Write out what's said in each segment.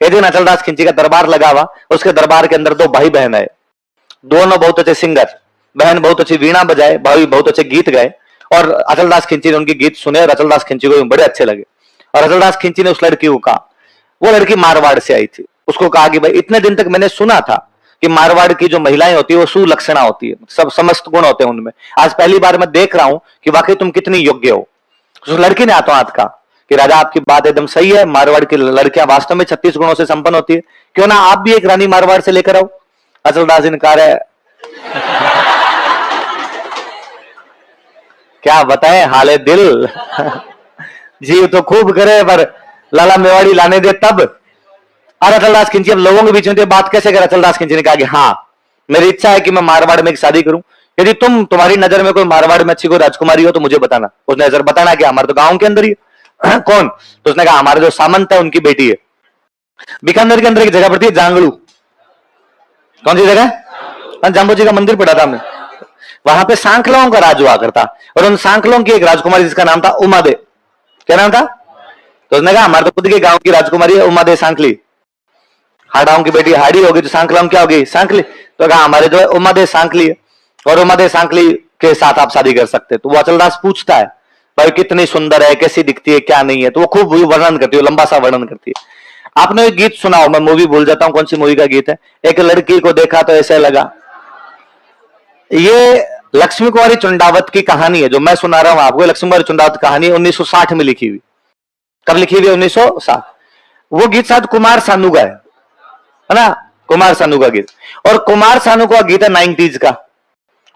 एक दिन अचलदास खिंची का दरबार लगा हुआ, उसके दरबार के अंदर दो भाई बहन है, दोनों बहुत अच्छे सिंगर, बहन बहुत अच्छी वीणा बजाए, भाई बहुत अच्छे गीत गाए। और अचलदास खिंची ने उनके गीत सुने और अचलदास खिंची को बड़े अच्छे लगे। और अचलदास खिंची ने उस लड़की को कहा, वो लड़की मारवाड़ से आई थी, उसको कहा कि भाई इतने दिन तक मैंने सुना था कि मारवाड़ की जो महिलाएं होती है वो सुलक्षणा होती है, सब समस्त गुण होते हैं उनमें, आज पहली बार मैं देख रहा हूं कि वाकई तुम कितनी योग्य हो। उस लड़की ने हाथों हाथ कहा कि राजा आपकी बात एकदम सही है, मारवाड़ की लड़कियां वास्तव में 36 गुणों से संपन्न होती है, क्यों ना आप भी एक रानी मारवाड़ से लेकर आओ। अचलदास जी ने कहा क्या बताएं हाले दिल जीव तो खूब करे पर लाला मेवाड़ी लाने दे तब। और अचलदास खिंची अब लोगों के बीच में बात कैसे कर, अचलदास खिंची ने कहा कि हाँ मेरी इच्छा है कि मैं मारवाड़ में एक शादी करूं, यदि तुम्हारी नजर में कोई मारवाड़ में अच्छी कोई राजकुमारी हो तो मुझे बताना। उसने नजर बताना कि हमारे तो गांव के अंदर ही कौन, तो उसने कहा हमारे जो सामंत है उनकी बेटी है, बीकानेर के अंदर एक जगह पड़ती है जांगलू, कौन सी जगह, जाम्बू जी का मंदिर पड़ा था हमने, वहां पे सांखलों का राज हुआ करता, और उन सांखलों की एक राजकुमारी जिसका नाम था उमादे, क्या नाम था, तो उसने कहा हमारे तो खुद के गांव की राजकुमारी है उमादे सांखली, हाड़ाओं की बेटी हाड़ी होगी तो सांखलों क्या होगी सांखली, तो कहा हमारे जो है उमादे सांखली है और उमादे सांखली के साथ आप शादी कर सकते। तो वो अचलदास पूछता है भाई कितनी सुंदर है, कैसी दिखती है, क्या नहीं है, तो वो खूब वर्णन करती है, लंबा सा वर्णन करती है। आपने एक गीत सुना हो, मैं मूवी भूल जाता हूं कौन सी मूवी का गीत है, एक लड़की को देखा तो ऐसे लगा, ये लक्ष्मी कुमारी चुंडावत की कहानी है जो मैं सुना रहा हूं आपको। लक्ष्मी कुमारी चुंडावत कहानी 1960 में लिखी हुई, कब लिखी हुई, 1960। वो गीत शायद कुमार सानू का है ना, कुमार सानू का गीत, और कुमार सानू का गीत है 90s का,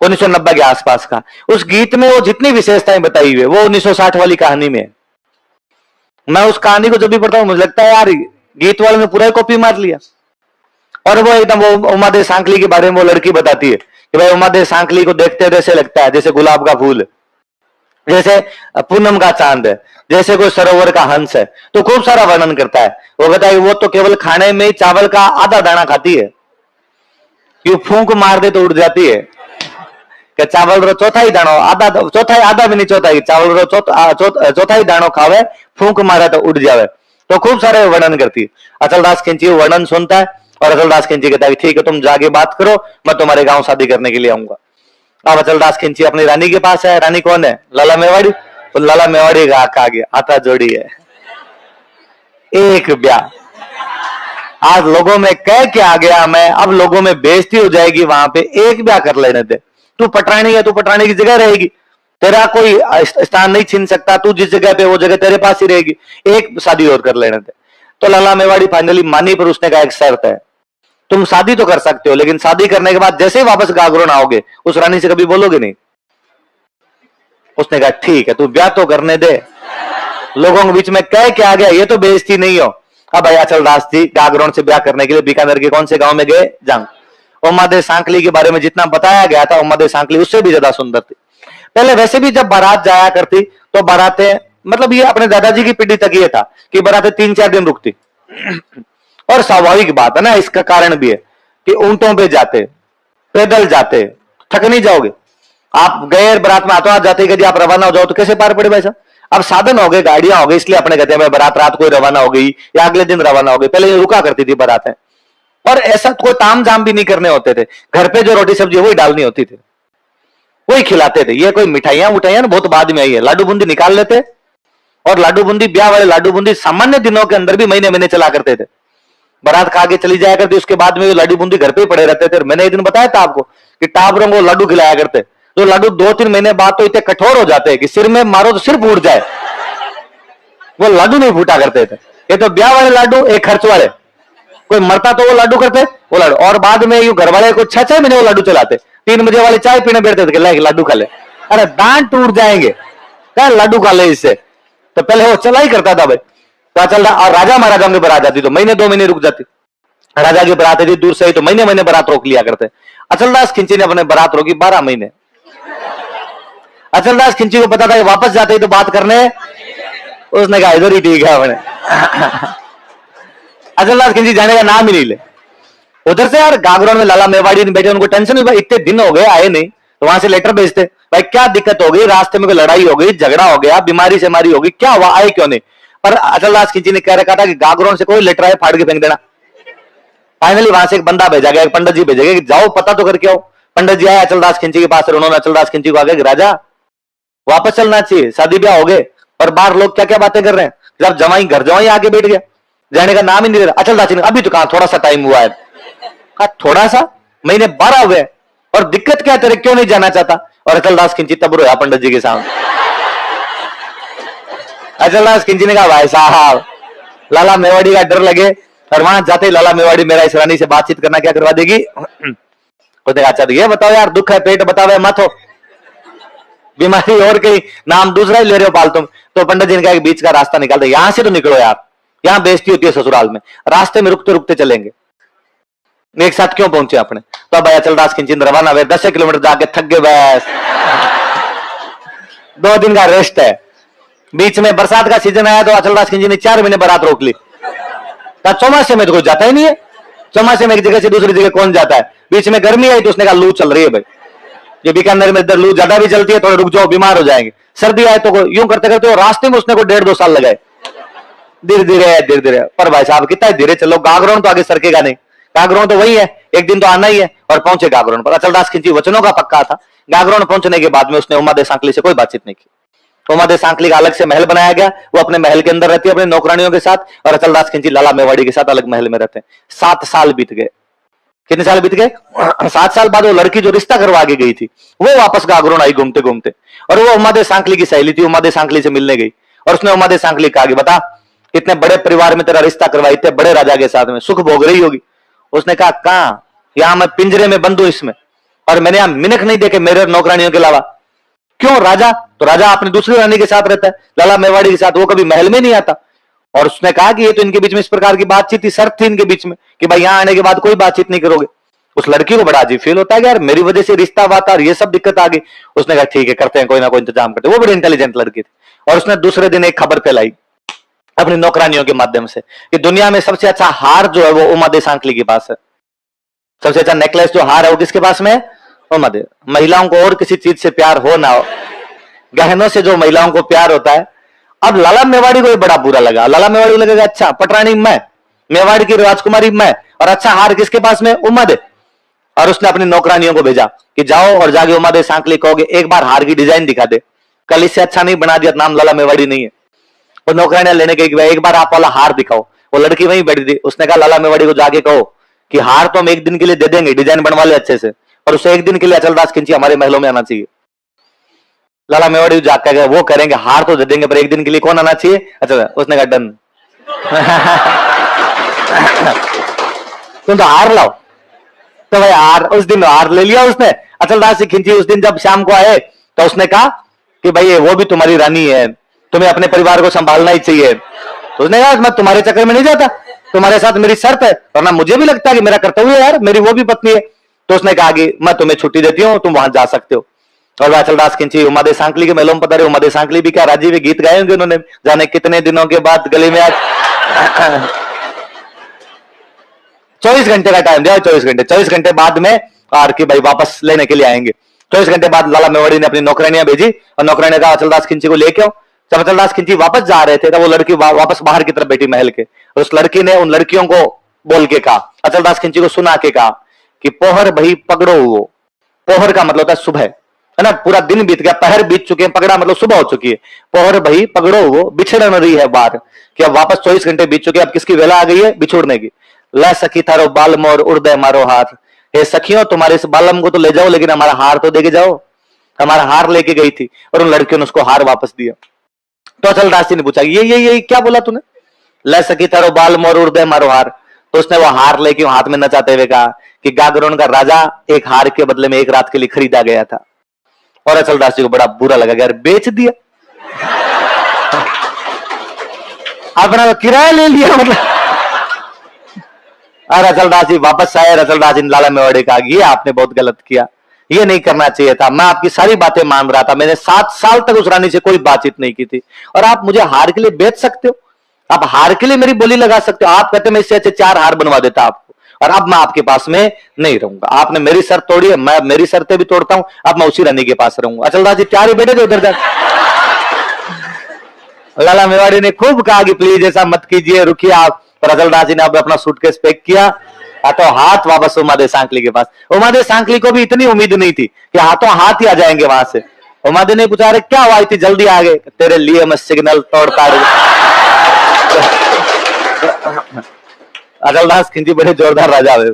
1990 के आसपास का। उस गीत में वो जितनी विशेषताएं बताई हुई है वो 1960 वाली कहानी में है। मैं उस कहानी को जब भी पढ़ता हूं मुझे लगता है यार गीत वाले ने पूरा ही कॉपी मार लिया। और वो एकदम वो उमादे सांखली के बारे में वो लड़की बताती है कि भाई उमादे सांखली को देखते हैं ऐसे लगता है जैसे गुलाब का फूल, जैसे पूनम का चांद है, जैसे कोई सरोवर का हंस है, तो खूब सारा वर्णन करता है। वो बताए वो तो केवल खाने में ही चावल का आधा दाना खाती है, क्यों फूंक मार दे तो उड़ जाती है, कि चावल रो चौथा ही दाणो, आधा भी नहीं चौथाई, चावल रो चौथा ही दाणो खावे, फूंक मारे तो उड़ जावे, तो खूब सारे वर्णन करती है। अचलदास खिंची वर्णन सुनता है और अचलदास खिंची कहता है ठीक है तुम जाके बात करो, मैं तुम्हारे गांव शादी करने के लिए आऊंगा। अब अचलदास खिंची अपनी रानी के पास है, रानी कौन है, लाला मेवाड़ी, तो लाला मेवाड़ी का आ गया, आता जोड़ी है, एक ब्याह, आज लोगों में कह के आ गया मैं, अब लोगों में बेइज्जती हो जाएगी, वहां पे एक ब्याह कर लेने दे, तू पटरानी है, तू पटरानी की जगह रहेगी, तेरा कोई स्थान नहीं छीन सकता, तू जिस जगह पे वो जगह तेरे पास ही रहेगी, एक शादी और कर लेने दे। तो लाला मेवाड़ी फाइनली मानी, पर उसने कहा एक शर्त है, तुम शादी तो कर सकते हो लेकिन शादी करने के बाद जैसे ही वापस गागरोन आओगे उस रानी से कभी बोलोगे नहीं। उसने कहा ठीक है तू ब्याह तो करने दे, लोगों के बीच में कह के आ गया, ये तो बेइज्जती नहीं हो। अब भैया अचलदास जी गागरोन से ब्याह करने के लिए बीकानेर के कौन से गांव में गए, जंग। उमादे सांखली के बारे में जितना बताया गया था, उमादे सांखली उससे भी ज्यादा सुंदर थी। पहले वैसे भी जब बारात जाया करती तो बारातें, मतलब ये अपने दादाजी की पीढ़ी तक ये था कि बारातें 3-4 दिन रुकती, और स्वाभाविक बात है ना, इसका कारण भी है कि ऊंटों पे जाते, पैदल जाते, थक नहीं जाओगे आप, गए बारात में हाथों हाथ जाते, यदि आप रवाना हो जाओ तो कैसे पार पड़े भाई साहब। अब साधन हो गए, गाड़ियां हो गई, इसलिए अपने कहते हैं बारात रात को रवाना हो गई या अगले दिन रवाना हो गई, पहले रुका करती थी बारातें, और ऐसा कोई ताम झाम भी नहीं करने होते थे, घर पे जो रोटी सब्जी वही डालनी होती थी, वही खिलाते थे। ये कोई मिठाइयां उठाइयां बहुत बाद में आई है, लाडू बूंदी निकाल लेते, और लाडू बूंदी ब्याह वाले लाडू बूंदी सामान्य दिनों के अंदर भी महीने महीने चला करते थे, बारात खा के चली जाया करती, उसके बाद में लाडू बूंदी घर पे ही पड़े रहते थे। मैंने एक दिन बताया था आपको कि टाबरों को लाडू खिलाया करते, तो लाडू 2-3 महीने बाद तो इतने कठोर हो जाते हैं कि सिर में मारो तो सिर फूट जाए, वो लाडू नहीं फूटा करते थे। ये तो ब्याह वाले लाडू, एक खर्च वाले, कोई मरता तो वो लाडू करते, वो लाडू, और बाद में यू घर वाले को 6-6 महीने वो लाडू चलाते, 3 बजे वाले चाय पीने बैठते थे, लाडू खा ले, अरे दांत टूट जाएंगे, क्या लाडू खा ले इससे, तो पहले वो चला ही करता था भाई। तो चल रहा, और राजा महाराजा की बारात जाती तो महीने 2 महीने रुक जाती, राजा की बारात थी दूर से ही तो महीने महीने बारात रोक लिया करते। अचलदास खिंची ने अपने बारात रोकी 12 महीने। अचलदास खिंची को पता था कि वापस जाते ही तो बात करने, उसने कहा इधर ही ठीक है अपने अचलदास खिंची जाने का नाम ही नहीं ले। उधर से यार गागरोन में लाला मेवाड़ी ने बैठे, उनको टेंशन हुई भाई इतने दिन हो गए आए नहीं, तो वहां से लेटर भेजते भाई क्या दिक्कत हो गई, रास्ते में कोई लड़ाई हो गई, झगड़ा हो गया, बीमारी से मारी होगी, क्या हुआ, आए क्यों नहीं। पर अचलदास खिंची ने कह रखा था कि गागरों से कोई लेटर आए फाड़ के फेंक देना। फाइनली वहां से एक बंदा भेजा गया, एक पंडित जी भेजे गए कि जाओ पता तो करके आओ। पंडित जी आए अचलदास खिंची के पास, और उन्होंने अचलदास खिंची को आगे कि राजा वापस चलना चाहिए, शादी ब्याह हो गए, और बाहर लोग क्या क्या बातें कर रहे हैं, जब जवाई घर जवाई आगे बैठ गया, जाने का नाम ही नहीं ले रहा। अचलदास ने अभी तो कहा थोड़ा सा टाइम हुआ है। कहा थोड़ा सा, महीने 12 हुए, और दिक्कत क्या तेरे, क्यों नहीं जाना चाहता? और अचलदास खिंची तब रोया पंडित जी के सामने। अचलदास खिंची ने कहा भाई साहब, लाला मेवाड़ी का डर लगे, और वहां जाते ही लाला मेवाड़ी मेरा इस रानी से बातचीत करना क्या करवा देगी। अच्छा तो ये बताओ यार, दुख है पेट बतावे मत हो, बीमारी और कहीं नाम दूसरा ही ले रहे हो पालतू। तो पंडित जी ने कहा कि बीच का रास्ता निकाल दे, यहां से तो निकलो यार, यहां बेइज्जती होती है ससुराल में, रास्ते में रुकते रुकते चलेंगे, एक साथ क्यों पहुंचे अपने। तो अब अचलदास खिंची रवाना हुए, 10 किलोमीटर जाके थक गए बस। 2 दिन का रेस्ट है, बीच में बरसात का सीजन आया तो अचलदास खिंची ने 4 महीने बारात रोक ली। चौमासे में तो कोई जाता ही नहीं है, चौमासे में एक जगह से दूसरी जगह कौन जाता है। बीच में गर्मी आई तो उसने कहा लू चल रही है भाई, ये बीकानेर में इधर लू ज्यादा भी चलती है, थोड़ा रुक जाओ बीमार हो जाएंगे। सर्दी आए तो यूं करते करते रास्ते में उसने को 1.5-2 साल लगाए, धीरे धीरे। पर भाई साहब कितना धीरे चलो, गागरोन तो आगे सरकेगा नहीं, गागरोन तो वही है, एक दिन तो आना ही है। और पहुंचे गागरोन पर। अचलदास खिंची वचनों का पक्का था। गागरोन पहुंचने के बाद में उसने उमा दे सांकली से कोई बातचीत नहीं की। उमा दे सांकली का अलग से महल बनाया गया, वो अपने महल के अंदर रहती है अपने नौकरानियों के साथ, और अचलदास खिंची लाला मेवाड़ी के साथ अलग महल में रहते हैं। 7 साल बीत गए। कितने साल बीत गए? 7 साल बाद वो लड़की जो रिश्ता करवा के गई थी वो वापस गागरोन आई घूमते घूमते, और वो उमा दे सांकली की सहेली थी, उमा दे सांकली से मिलने गई। और उसने उमा दे सांकली कहा कि बता, इतने बड़े परिवार में तेरा रिश्ता करवाई, इतने बड़े राजा के साथ में सुख भोग रही होगी। उसने कहा कहां, यहां मैं पिंजरे में बंद हूं इसमें, और मैंने यहां मिनख नहीं देखे मेरे नौकरानियों के अलावा। क्यों राजा? तो राजा अपनी दूसरी रानी के साथ रहता है, लाला मेवाड़ी के साथ, वो कभी महल में नहीं आता। और उसने कहा कि ये तो इनके बीच में इस प्रकार की बातचीत थी, शर्त थी इनके बीच में कि भाई यहां आने के बाद कोई बातचीत नहीं करोगे। उस लड़की को बड़ा अजीब फील होता है कि यार मेरी वजह से रिश्ता वाता और ये सब दिक्कत आ गई। उसने कहा ठीक है करते हैं, कोई ना कोई इंतजाम करते हैं। वो बड़ी इंटेलिजेंट लड़की थी, और उसने दूसरे दिन एक खबर फैलाई अपनी नौकरानियों के माध्यम से कि दुनिया में सबसे अच्छा हार जो है वो उमा दे सांकली के पास है। सबसे अच्छा नेकलेस जो हार है वो किसके पास में है? उमा दे। महिलाओं को और किसी चीज से प्यार हो ना हो, गहनों से जो महिलाओं को प्यार होता है। अब लाला मेवाड़ी को ये बड़ा बुरा लगा। लाला मेवाड़ी को लगेगा अच्छा पटरानी मैं, मेवाड़ की राजकुमारी मैं, और अच्छा हार किसके पास में? उमा दे। और उसने अपनी नौकरानियों को भेजा कि जाओ और जाके उमा दे सांकली कहोगे एक बार हार की डिजाइन दिखा दे, कल इससे अच्छा नहीं बना दिया, नाम लाला मेवाड़ी नहीं है। वो नौकरानियां लेने के एक बार आप वाला हार दिखाओ। वो लड़की वहीं बैठी थी, उसने कहा लाला मेवाड़ी को जाके कहो कि हार तो हम एक दिन के लिए दे देंगे, डिजाइन बनवा ले अच्छे से, और उसे एक दिन के लिए अचलदास खिंची हमारे महलों में आना चाहिए। लाला मेवाड़ी जाकर गए, वो करेंगे हार तो दे देंगे पर एक दिन के लिए कौन आना चाहिए? अच्छा उसने कहा डन। तुम तो हार लाओ। तो भाई हार, उस दिन हार ले लिया उसने। अचलदास से खिंची उस दिन जब शाम को आए तो उसने कहा कि भाई वो भी तुम्हारी रानी है, तुम्हें अपने परिवार को संभालना ही चाहिए। तो उसने कहा मैं तुम्हारे चक्कर में नहीं जाता, तुम्हारे साथ मेरी शर्त है, वरना मुझे भी लगता है कि मेरा कर्तव्य है यार, मेरी वो भी पत्नी है। तो उसने कहा कि मैं तुम्हें छुट्टी देती हूँ, तुम वहां जा सकते हो। और अचलदास खिंची उमा दे सांकली के महलों में पधारे। उमा दे सांकली भी क्या राजी भी गीत गाए होंगे उन्होंने, जाने कितने दिनों के बाद गली में आज 24 घंटे का टाइम दिया, 24 घंटे बाद में आर के भाई वापस लेने के लिए आएंगे। 24 घंटे बाद लाला मेवाड़ी ने अपनी नौकरानियां भेजी, और नौकरानियां कहा अचलदास खिंची को लेके आओ। जब अचलदास खिंची वापस जा रहे थे तब वो लड़की वापस बाहर की तरफ बैठी महल के, और उस लड़की ने उन लड़कियों को बोल के कहा, अचलदास खिंची को सुना के कहा कि पोहर भई पकड़ो हुओ। पोहर का मतलब होता है सुबह, है ना, पूरा दिन बीत गया, पहर बीत चुके हैं, पकड़ा मतलब सुबह हो चुकी है। पोहर भई पकड़ो हुओ, बिछड़ न रही है बार, कि अब वापस 24 घंटे बीत चुके, अब किसकी वेला आ गई है? बिछोड़ने की। ला सखी थारो बाल मोर उड़दे मारो हाथ, हे सखियों तुम्हारे इस बालम को तो ले जाओ, लेकिन हमारा हार तो दे के जाओ। हमारा हार लेके गई थी, और उन लड़कियों ने उसको हार वापस दिया। तो अचलदास जी ने पूछा ये क्या बोला तूने? ला सखी थारो बाल मोर उड़दे मारो हार। तो उसने वो हार लेके हाथ में नचाते हुए कहा कि गागरोन का राजा एक हार के बदले में एक रात के लिए खरीदा गया था। और अचलदास जी को बड़ा बुरा लगा, यार बेच दिया, अपना किराया ले लिया मतलब। और अचलदास जी वापस आए। अचलदास जी ने लाला मेवाड़ी कहा ये आपने बहुत गलत किया, ये नहीं करना चाहिए था, मैं आपकी सारी बातें मान रहा था, मैंने 7 साल तक उस रानी से कोई बातचीत नहीं की थी, और आप मुझे हार के लिए बेच सकते हो, आप हार के लिए मेरी बोली लगा सकते हो। आप कहते मैं इससे अच्छे 4 हार बनवा देता आपको, और अब मैं आपके पास में नहीं रहूंगा। आपने मेरी शर्त तोड़ी है, मैं मेरी शर्तें भी तोड़ता हूं, अब मैं उसी रानी के पास रहूंगा। अचलदास जी 4 ही बैठे थे उधर जाकर। लाला मेवाड़ी ने खूब कहा कि प्लीज ऐसा मत कीजिए, रुकिए आप। पर अजलदास जी ने अब अपना सूटकेस पैक किया, हाथों हाथ वापस उमादेव सांकली के पास। उमादेव सांकली को भी इतनी उम्मीद नहीं थी कि हाथों हाथ ही आ जाएंगे वहां से। उमादेव ने पूछा, अरे क्या हुआ, इतनी जल्दी आ गए? तेरे लिए मैं सिग्नल तोड़ता हूं। अजलदास खिंची बड़े जोरदार राजा हुए।